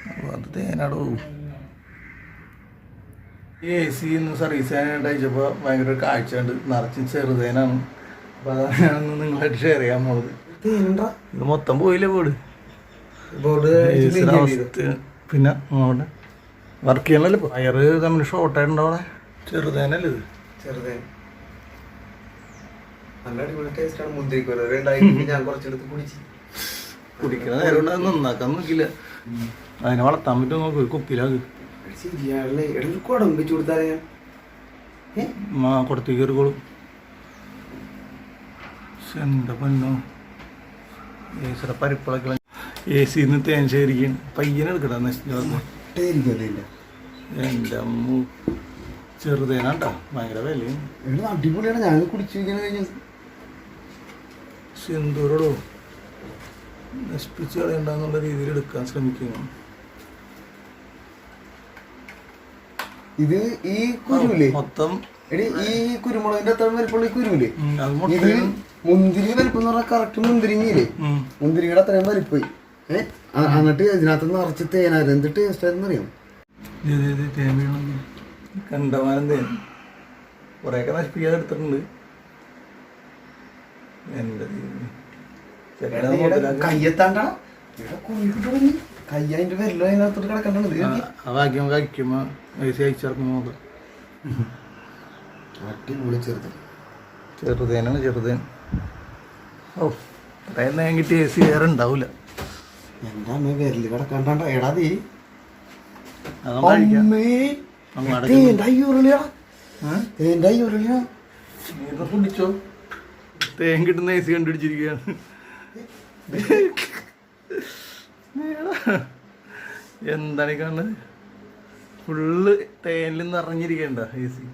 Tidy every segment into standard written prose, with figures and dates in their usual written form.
അപ്പോൾ അത് തേനാടോ. ഈ എ സി ഒന്ന് സർവീസ് ചെയ്യാനായിട്ട് അയച്ചപ്പോൾ ഭയങ്കര കാഴ്ച ഉണ്ട്, നിറച്ച് ചെറുതേനാണ്. അപ്പോൾ അതാണ് ഞാനൊന്ന് നിങ്ങളായിട്ട് ഷെയർ ചെയ്യാൻ പോകുന്നത്. ഇത് മൊത്തം പോയില്ലേ ബോർഡ് പിന്നെ അവിടെ വർക്ക് ചെയ്യണല്ലോ. ഇപ്പോൾ വയറ് തമ്മിൽ ഷോർട്ടായിട്ടുണ്ടോ അവിടെ? ചെറുതേനല്ലേ ഇത്? ചെറുതേൻ നല്ല അടിപൊളി ടേസ്റ്റാണ്. മുന്തിരിക്കോല ഞാൻ കുറച്ചെടുത്ത് കുടിക്കുന്ന നേരം കൊണ്ട് അത് നന്നാക്കാൻ നോക്കില്ല. അതിനെ വളർത്താൻ പറ്റുമോ നോക്ക്, കുപ്പിയിലാത് കുടം വെച്ച് കൊടുത്താൽ കൊടുത്ത് കയറിക്കോളും. എന്താ പൊന്നോ, ഏസിയുടെ പരിപ്പിളക്കള എ സിന്ന് തേൻ ശേഖരിക്കാൻ പയ്യനെടുക്കടാ നശിച്ചു. എൻ്റെ അമ്മ ചെറുതേനാണ്ടാ, ഭയങ്കര വിലയും അടിപൊളിയാണ്. ഞാൻ കുടിച്ചിരിക്കാൻ കഴിഞ്ഞു. സിന്ദൂരോടോ നശിപ്പിച്ച് കളയണ്ടെന്നുള്ള രീതിയിൽ എടുക്കാൻ ശ്രമിക്കുന്നു. ഇത് ഈ കുരുവില്ലേ മൊത്തം ഈ കുരുമുളകിന്റെ അത്ര വലിപ്പമുള്ള ഈ കുരുവില്ലേ, ഇത് മുന്തിരി വലിപ്പം എന്ന് പറഞ്ഞാൽ കറക്റ്റ് മുന്തിരിങ്ങില്ലേ, മുന്തിരിയുടെ അത്രയും വലിപ്പമായി. എന്നിട്ട് ഇതിനകത്ത് നിറച്ച് തേനായിരുന്നു. എന്ത് ടേസ്റ്റ് ആയിരുന്നു അറിയാം. കണ്ടമാനം തേൻ കുറേയൊക്കെ നശിപ്പിക്കാതെ എടുത്തിട്ടുണ്ട്. എൻ്റെ കയ്യെത്താണ്ടാ കൈ അതിന്റെ വെല്ലോ അതിനകത്തോട്ട് കിടക്കണ്ടത്. അതാക്കി കഴിക്കുമ്പോ അയച്ചിറക്കുമ്പോ നോക്കാം. അടിപൊളി ചെറുതേനാണ് ചെറുതേൻ. ഓ അതായത് ഞാൻ കിട്ടിയ എ സി വേറെ ഉണ്ടാവില്ല. എൻ്റെ അമ്മ വിരല് കിടക്കണ്ട. എടാ തീ കുടിച്ചോ, തേൻ കിട്ടുന്ന എ സി കണ്ടുപിടിച്ചിരിക്കുകയാണ്. എന്താണ് കാണുന്നത്? ഫുള്ള് തേനിൽ നിറഞ്ഞിരിക്കണ്ട എ സി.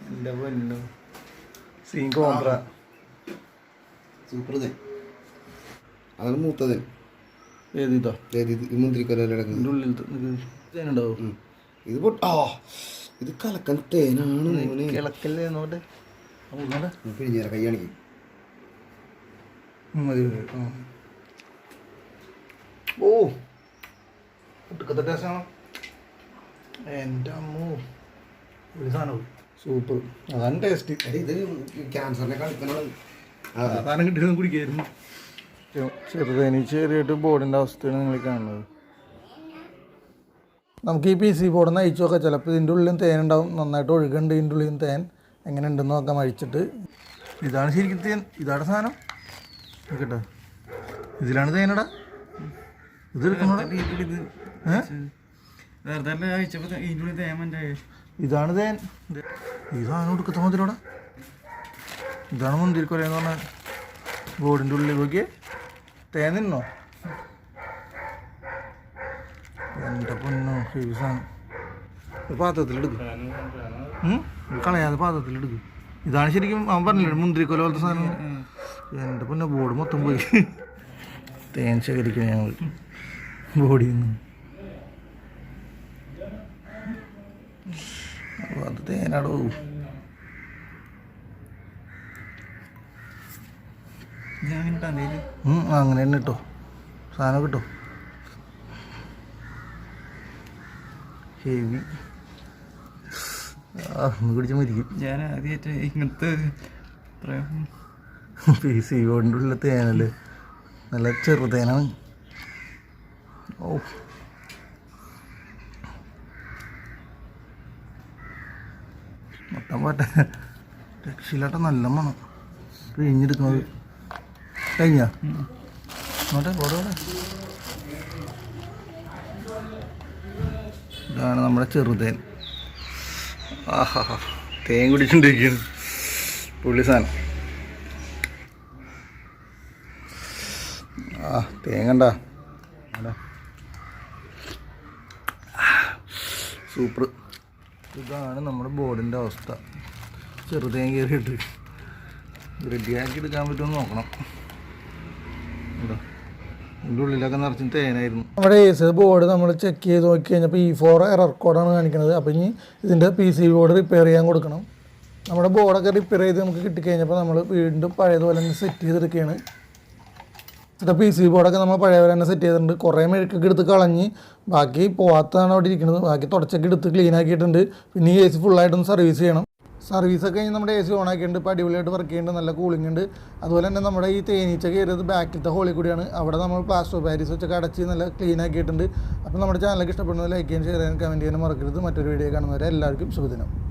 എൻ്റെ പൊന്നു സീൻ കോൺട്ര സൂപ്പർ തേൻ. അതാണ് മൂത്തത്. ഏതിതാ? മുന്തിരിക്കൊല്ലിന്റെ ഉള്ളിൽ തേനുണ്ടാവും. ഇത് ഇത് കലക്കൻ തേനാണ്. കിളക്കല്ലേ നോട്ടെ പിഴിഞ്ഞേര കൈയാണെങ്കിൽ മതി. ഓ ഒട്ടുക്കത്തെ ടേസ്റ്റാണോ എൻ്റെ അമ്മോ, ഒരു സാധനം സൂപ്പർ. അതാണ് ടേസ്റ്റ്. ഇത് ക്യാൻസറിനെ കളിക്കാനുള്ള സാധനം കിട്ടിയൊന്നും കുടിക്കായിരുന്നു. ചെറുതേനി ചെറിയായിട്ട് ബോർഡിൻ്റെ അവസ്ഥയാണ് നിങ്ങൾ കാണുന്നത്. നമുക്ക് ഈ പി സി ബോർഡ് ഒന്ന് അയച്ചു നോക്കാം. ചിലപ്പോൾ ഇതിൻ്റെ ഉള്ളിലും തേൻ ഉണ്ടാവും, നന്നായിട്ട് ഒഴുകുന്നുണ്ട് ഇതിൻ്റെ ഉള്ളിലും തേൻ. എങ്ങനെ ഉണ്ടെന്ന് നോക്കാം അഴിച്ചിട്ട്. ഇതാണ് ശരിക്കും തേൻ, ഇതാണ് സാധനം കേട്ടോ. ഇതിലാണ് തേനടാ. ഇത് എടുക്കണോടാ. ഇതാണ് തേൻ. ഈ സാധനം എടുക്കത്ത മുന്തിരിയോടാ. ഇതാണ് മുന്തിരിക്കൊലയെന്ന് പറഞ്ഞാൽ. ബോർഡിൻ്റെ ഉള്ളിൽ നോക്കിയേ തേൻ തിന്നോ. എൻ്റെ പൊന്നോ ഹെവി സാധനം. പാത്രത്തിലെടുക്കും, കളയാതെ പാത്രത്തിലെടുക്കും. ഇതാണ് ശരിക്കും അവൻ പറഞ്ഞില്ലേ മുന്തിരിക്കൊല പോലത്തെ സാധനം. എൻ്റെ പൊന്നോ ബോർഡ് മൊത്തം പോയി. തേൻ ശേഖരിക്കും ഞങ്ങൾ ബോഡിയിൽ നിന്ന്. അത് തേനാടോ. അങ്ങനെ തന്നെ കിട്ടോ സാധനം കിട്ടോ. ഹെവി ഒന്ന് കുടിച്ചാൽ മരിക്കും. ഞാൻ ആദ്യമായിട്ട് ഇങ്ങനത്തെ പി സി കൊണ്ടുള്ള തേനല്ലേ, നല്ല ചെറുതേനാണ്. ഓ മൊത്തം പാട്ട രക്ഷയിലാട്ട നല്ല മണം. പിഴിഞ്ഞെടുക്കുന്നത് കഴിഞ്ഞ നോട്ടെ ഓടോടെ. ഇതാണ് നമ്മുടെ ചെറുതേൻ. ആഹാ തേൻ കുടിച്ചുകൊണ്ടിരിക്കുകയാണ് പുള്ളി സാധനം. തേൻ കണ്ട സൂപ്പർ. ഇതാണ് നമ്മുടെ ബോർഡിൻ്റെ അവസ്ഥ. ചെറുതേൻ കയറിയിട്ട് റെഡിയാക്കി എടുക്കാൻ പറ്റുമെന്ന് നോക്കണം. ഉണ്ടോ ഇതിൻ്റെ ഉള്ളിലൊക്കെ നിറച്ചും തേനായിരുന്നു. നമ്മുടെ എ സി ബോർഡ് നമ്മൾ ചെക്ക് ചെയ്ത് നോക്കി കഴിഞ്ഞപ്പോൾ E4 എറർ കോഡാണ് കാണിക്കുന്നത്. അപ്പോൾ ഇനി ഇതിൻ്റെ പി സി ബോർഡ് റിപ്പയർ ചെയ്യാൻ കൊടുക്കണം. നമ്മുടെ ബോർഡൊക്കെ റിപ്പയർ ചെയ്ത് നമുക്ക് കിട്ടിക്കഴിഞ്ഞപ്പോൾ നമ്മൾ വീണ്ടും പഴയതുപോലെ സെറ്റ് ചെയ്തെടുക്കുകയാണ്. പി സി ബോർഡൊക്കെ നമ്മൾ പഴയ പോലെ തന്നെ സെറ്റ് ചെയ്തിട്ടുണ്ട്. കുറേ മെഴുക്കൊക്കെ എടുത്ത് കളഞ്ഞ് ബാക്കി പോകാത്തതാണ് അവിടെ ഇരിക്കുന്നത്. ബാക്കി തുടച്ചൊക്കെ എടുത്ത് ക്ലീൻ ആക്കിയിട്ടുണ്ട്. പിന്നെ ഈ AC ഫുള്ളായിട്ടൊന്ന് സർവീസ് ചെയ്യണം. സർവീസൊക്കെ കഴിഞ്ഞ് നമ്മുടെ AC ഓൺ ആക്കിയിട്ടുണ്ട്. ഇപ്പോൾ അടിപൊളിയായിട്ട് വർക്ക് ചെയ്യുന്നുണ്ട്. നല്ല കൂളിംഗ് ഉണ്ട്. അതുപോലെ തന്നെ നമ്മുടെ ഈ തേനീച്ച കയറിയത് ബാക്കിലത്തെ ഹോളിൽ കൂടിയാണ്. അവിടെ നമ്മൾ പ്ലാസ്റ്റർ ഓഫ് പാരീസ് വെച്ചൊക്കെ അടച്ച് നല്ല ക്ലീൻ ആക്കിയിട്ടുണ്ട്. അപ്പോൾ നമ്മുടെ ചാനലൊക്കെ ഇഷ്ടപ്പെടുന്നത് ലൈക്ക് ചെയ്യാൻ, ഷെയർ ചെയ്യാൻ, കമൻറ്റ് ചെയ്യാൻ മറക്കരുത്. മറ്റൊരു വീഡിയോ കാണുന്നവരെ എല്ലാവർക്കും ശുഭദിനം.